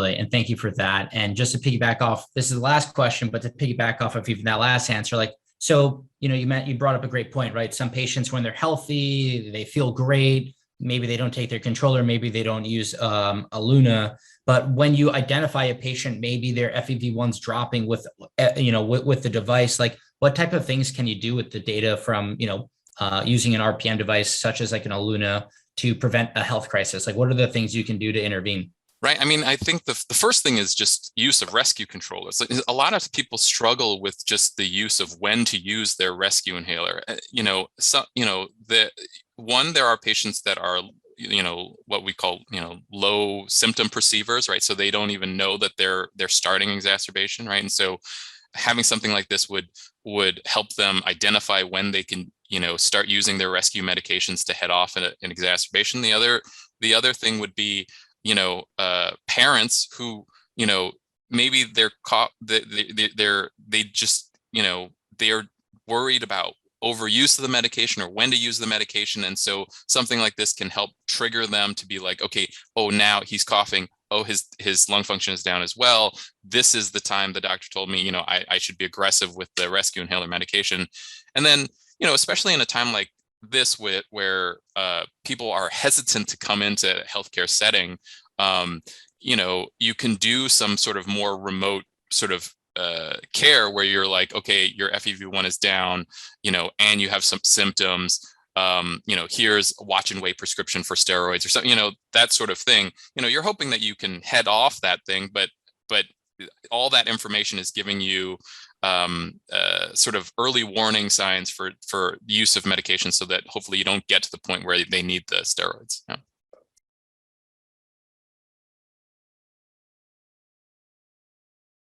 And thank you for that. And just to piggyback off, this is the last question, but to piggyback off of even that last answer, like, so, you brought up a great point, right? Some patients, when they're healthy, they feel great. Maybe they don't take their controller, maybe they don't use Aluna. But when you identify a patient, maybe their FEV1's dropping with the device, like what type of things can you do with the data from, using an RPM device, such as like an Aluna, to prevent a health crisis? Like, what are the things you can do to intervene? Right. I mean, I think the first thing is just use of rescue controllers. Like, a lot of people struggle with just the use of when to use their rescue inhaler. There are patients that are, what we call, low symptom perceivers, right? So they don't even know that they're starting exacerbation, right? And so having something like this would help them identify when they can, start using their rescue medications to head off an exacerbation. The other thing would be, parents who, maybe they're worried about overuse of the medication or when to use the medication. And so something like this can help trigger them to be like, okay, oh, now he's coughing. Oh, his lung function is down as well. This is the time the doctor told me, I should be aggressive with the rescue inhaler medication. And then, especially in a time like this where people are hesitant to come into a healthcare setting, you can do some sort of more remote sort of care where you're like, okay, your FEV1 is down, and you have some symptoms. Here's a watch and wait prescription for steroids or something, that sort of thing. You're hoping that you can head off that thing, but all that information is giving you sort of early warning signs for use of medication so that hopefully you don't get to the point where they need the steroids. Yeah.